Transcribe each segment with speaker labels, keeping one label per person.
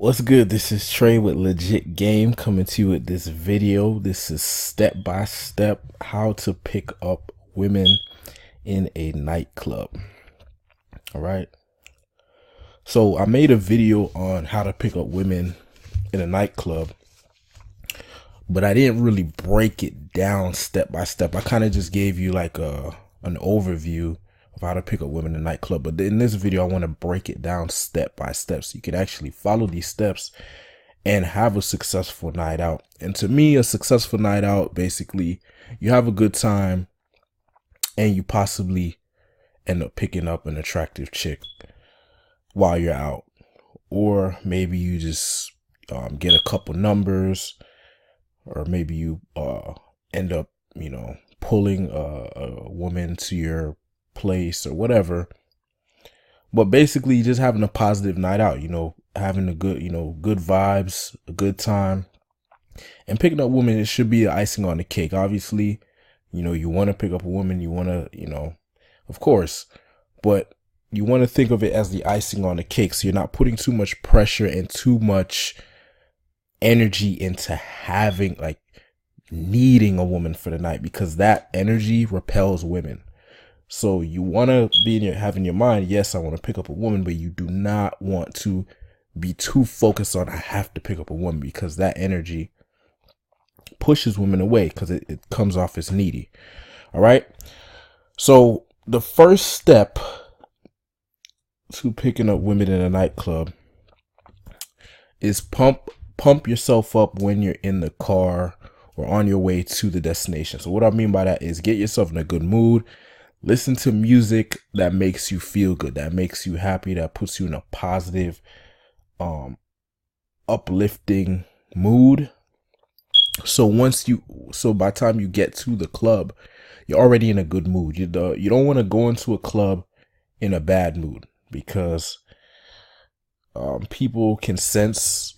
Speaker 1: What's good? This is Trey with Legit Game coming to you with this video. This is step by step how to pick up women in a nightclub. All right. So I made a video on how to pick up women in a nightclub, but I didn't really break it down step by step. I kind of just gave you like an overview of how to pick up women in a nightclub. But in this video, I want to break it down step by step so you can actually follow these steps and have a successful night out. And to me, a successful night out, basically, you have a good time and you possibly end up picking up an attractive chick while you're out. Or maybe you just get a couple numbers, or maybe you end up, pulling a woman to your place or whatever. But basically just having a positive night out, having a good, good vibes, a good time. And picking up women, it should be the icing on the cake. Obviously, you want to pick up a woman, you want to, of course, but you want to think of it as the icing on the cake. So you're not putting too much pressure and too much energy into having, needing a woman for the night, because that energy repels women. So you want to have in your mind, yes, I want to pick up a woman, but you do not want to be too focused on I have to pick up a woman, because that energy pushes women away because it comes off as needy. All right. So the first step to picking up women in a nightclub is pump yourself up when you're in the car or on your way to the destination. So what I mean by that is get yourself in a good mood. Listen to music that makes you feel good, that makes you happy, that puts you in a positive, uplifting mood. So by the time you get to the club, you're already in a good mood. You don't want to go into a club in a bad mood, because people can sense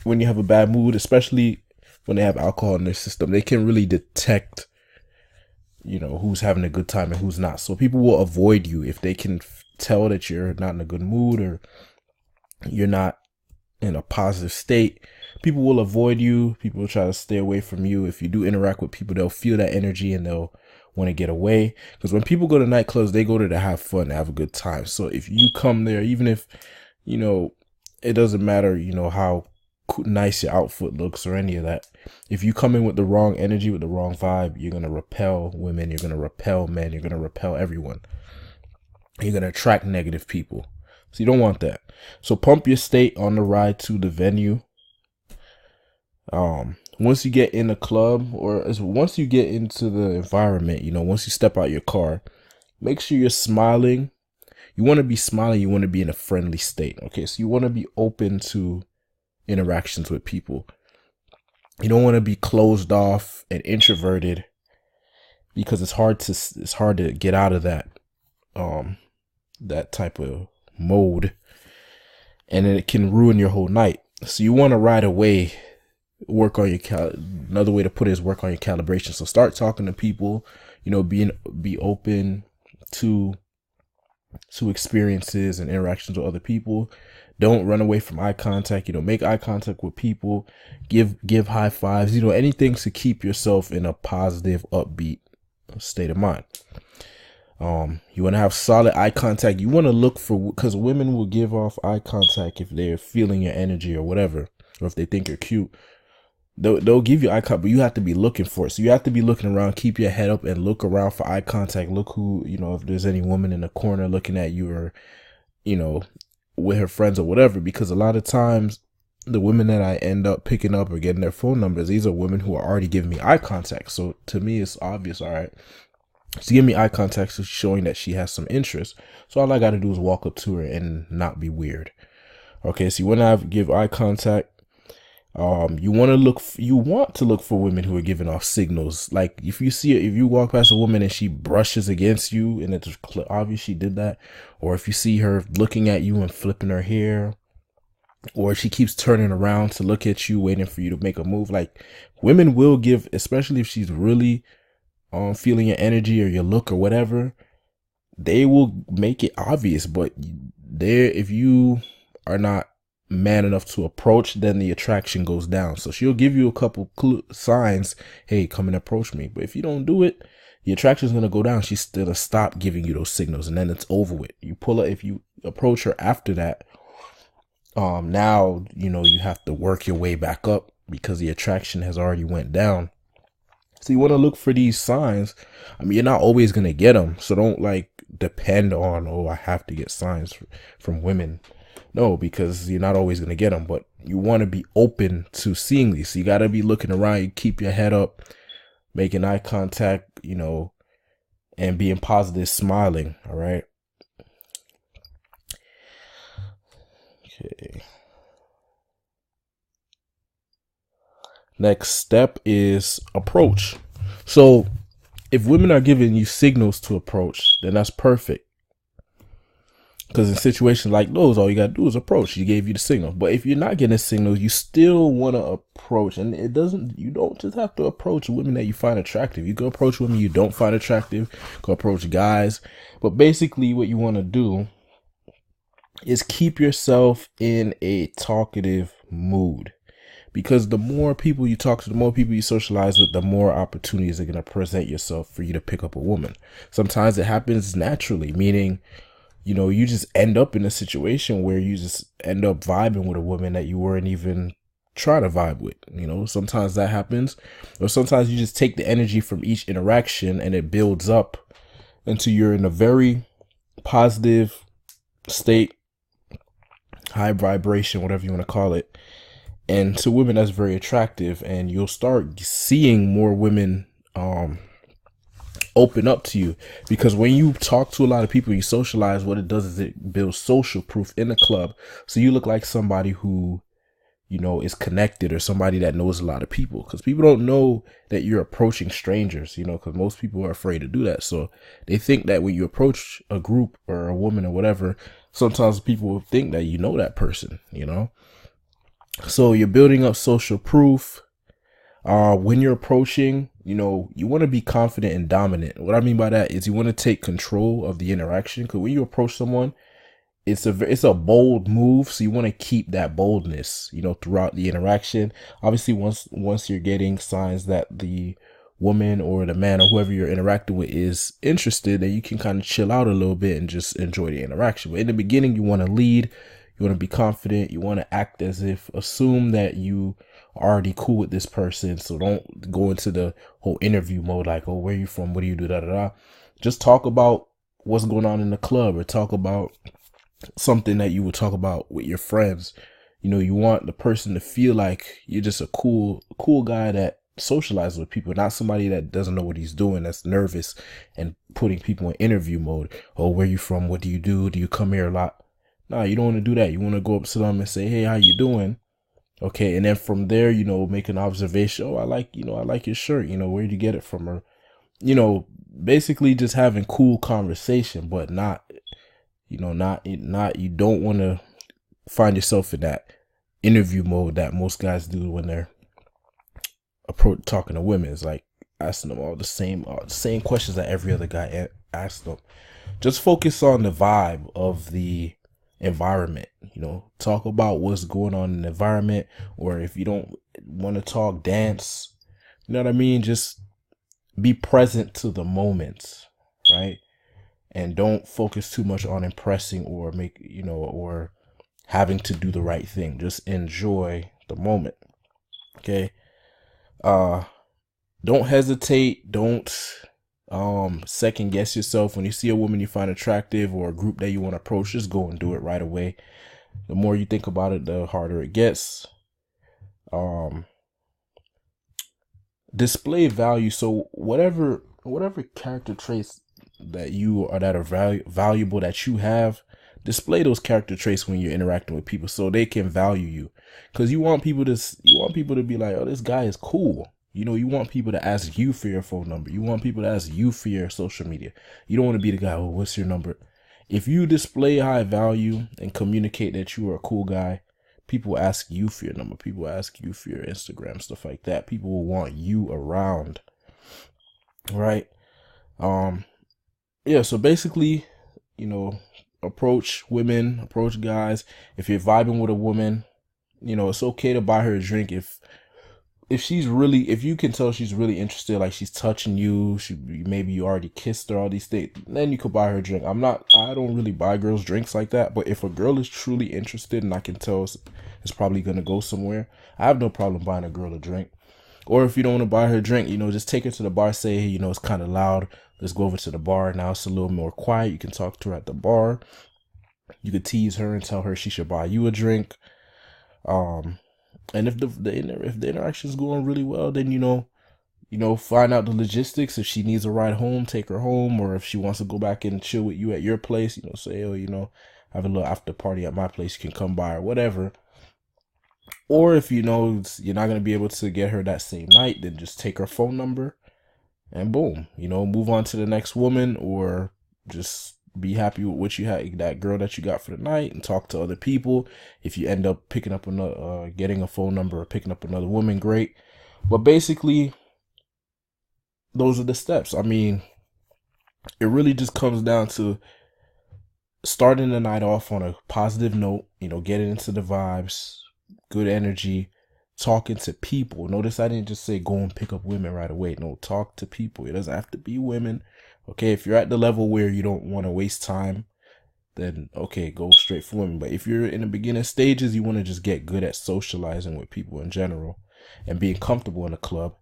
Speaker 1: when you have a bad mood, especially when they have alcohol in their system. They can really detect who's having a good time and who's not. So people will avoid you if they can tell that you're not in a good mood or you're not in a positive state. People will avoid you. People will try to stay away from you. If you do interact with people, they'll feel that energy and they'll want to get away. Because when people go to nightclubs, they go to have fun, to have a good time. So if you come there, even if, it doesn't matter, how nice your outfit looks or any of that, if you come in with the wrong energy, with the wrong vibe, you're going to repel women, you're going to repel men, you're going to repel everyone. You're going to attract negative people. So you don't want that. So pump your state on the ride to the venue. Once you get in the club, or once you get into the environment, once you step out your car, make sure you're smiling. You want to be smiling. You want to be in a friendly state. Okay. So you want to be open to interactions with people. You don't want to be closed off and introverted, because it's hard to get out of that type of mode, and it can ruin your whole night. So you want to right away work on your another way to put it is work on your calibration. So start talking to people, be open to experiences and interactions with other people. Don't run away from eye contact. Make eye contact with people. Give high fives. Anything to keep yourself in a positive, upbeat state of mind. You want to have solid eye contact. You want to look for, because women will give off eye contact if they're feeling your energy or whatever, or if they think you're cute. They'll give you eye contact, but you have to be looking for it. So you have to be looking around, keep your head up and look around for eye contact. Look who, if there's any woman in the corner looking at you, or, with her friends or whatever, because a lot of times the women that I end up picking up or getting their phone numbers, these are women who are already giving me eye contact. So to me, it's obvious. All right, she's giving me eye contact, so showing that she has some interest. So all I got to do is walk up to her and not be weird. Okay, so you want to give eye contact. You want to look for women who are giving off signals. Like if you walk past a woman and she brushes against you and it's obvious she did that, or if you see her looking at you and flipping her hair, or she keeps turning around to look at you, waiting for you to make a move. Like women will give, especially if she's really feeling your energy or your look or whatever, they will make it obvious. But if you are not man enough to approach, then the attraction goes down. So she'll give you a couple signs, hey, come and approach me. But if you don't do it, the attraction is going to go down. She's going to stop giving you those signals, and then it's over with. You pull her, if you approach her after that, now, you know, you have to work your way back up because the attraction has already went down. So you want to look for these signs. I mean, you're not always going to get them. So don't like depend on, oh, I have to get signs from women. No, because you're not always going to get them, but you want to be open to seeing these. So you got to be looking around. You keep your head up, making eye contact, you know, and being positive, smiling. All right. Okay. Next step is approach. So if women are giving you signals to approach, then that's perfect. Because in situations like those, all you got to do is approach. She gave you the signal. But if you're not getting a signal, you still want to approach. And you don't just have to approach women that you find attractive. You can approach women you don't find attractive. Go approach guys. But basically what you want to do is keep yourself in a talkative mood. Because the more people you talk to, the more people you socialize with, the more opportunities are going to present yourself for you to pick up a woman. Sometimes it happens naturally, meaning, you know, you just end up in a situation where you just end up vibing with a woman that you weren't even trying to vibe with. You know, sometimes that happens. Or sometimes you just take the energy from each interaction and it builds up until you're in a very positive state, high vibration, whatever you want to call it. And to women, that's very attractive, and you'll start seeing more women open up to you, because when you talk to a lot of people, you socialize, what it does is it builds social proof in the club. So you look like somebody who, you know, is connected, or somebody that knows a lot of people, because people don't know that you're approaching strangers, you know, because most people are afraid to do that. So they think that when you approach a group or a woman or whatever, sometimes people will think that you know that person, you know. So you're building up social proof. When you're approaching, you know, you want to be confident and dominant. What I mean by that is you want to take control of the interaction, because when you approach someone, it's a bold move. So you want to keep that boldness, you know, throughout the interaction. Obviously, once you're getting signs that the woman or the man or whoever you're interacting with is interested, then you can kind of chill out a little bit and just enjoy the interaction. But in the beginning, you want to lead. You want to be confident. You want to act as if, assume that you are already cool with this person. So don't go into the whole interview mode like, oh, where you from? What do you do? Da, da, da. Just talk about what's going on in the club, or talk about something that you would talk about with your friends. You know, you want the person to feel like you're just a cool guy that socializes with people, not somebody that doesn't know what he's doing, that's nervous and putting people in interview mode. Oh, where you from? What do you do? Do you come here a lot? Nah, you don't want to do that. You want to go up to them and say, hey, how you doing? Okay. And then from there, you know, make an observation. Oh, I like your shirt. You know, where'd you get it from? Or, you know, basically just having cool conversation, but not, you don't want to find yourself in that interview mode that most guys do when they're talking to women. It's like asking them all the same questions that every other guy asks them. Just focus on the vibe of the environment, you know, talk about what's going on in the environment, or if you don't want to talk, dance, you know what I mean? Just be present to the moment, right? And don't focus too much on impressing or or having to do the right thing. Just enjoy the moment. Okay. Don't hesitate. Don't second guess yourself. When you see a woman you find attractive, or a group that you want to approach, just go and do it right away. The more you think about it, the harder it gets. Display value. So whatever character traits that are valuable that you have, display those character traits when you're interacting with people, so they can value you. Because you want people to be like, oh, this guy is cool. You know, you want people to ask you for your phone number. You want people to ask you for your social media. You don't want to be the guy, oh, what's your number? If you display high value and communicate that you are a cool guy, people will ask you for your number. People will ask you for your Instagram, stuff like that. People will want you around. Right? Yeah, so basically, you know, approach women, approach guys. If you're vibing with a woman, you know, it's okay to buy her a drink if you can tell she's really interested, like she's touching you, maybe you already kissed her, all these things, then you could buy her a drink. I don't really buy girls drinks like that, but if a girl is truly interested and I can tell it's probably gonna go somewhere, I have no problem buying a girl a drink. Or if you don't want to buy her a drink, you know, just take her to the bar, say, hey, you know, it's kind of loud, let's go over to the bar. Now it's a little more quiet, you can talk to her at the bar. You could tease her and tell her she should buy you a drink. And if the interaction is going really well, then you know, find out the logistics. If she needs a ride home, take her home, or if she wants to go back and chill with you at your place, you know, say, oh, you know, have a little after party at my place, you can come by or whatever. Or if you know you're not gonna be able to get her that same night, then just take her phone number and boom, you know, move on to the next woman, or just be happy with what you had, that girl that you got for the night, and talk to other people. If you end up picking up another, getting a phone number or picking up another woman, great. But basically, those are the steps. I mean, it really just comes down to starting the night off on a positive note, you know, getting into the vibes, good energy, talking to people. Notice I didn't just say go and pick up women right away. No, talk to people. It doesn't have to be women. Okay, if you're at the level where you don't want to waste time, then okay, go straight for women. But if you're in the beginning stages, you want to just get good at socializing with people in general and being comfortable in a club.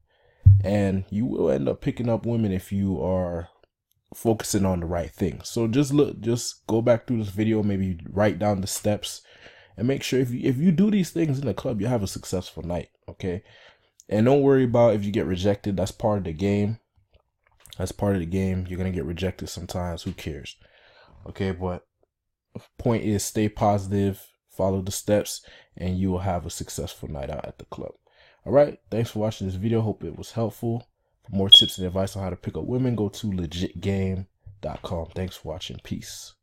Speaker 1: And you will end up picking up women if you are focusing on the right thing. So just go back through this video, maybe write down the steps, and make sure if you do these things in the club, you have a successful night. Okay, and don't worry about if you get rejected. That's part of the game. That's part of the game. You're gonna get rejected sometimes. Who cares? Okay, but the point is, stay positive, follow the steps, and you will have a successful night out at the club. All right, thanks for watching this video. Hope it was helpful. For more tips and advice on how to pick up women, go to legitgame.com. Thanks for watching. Peace.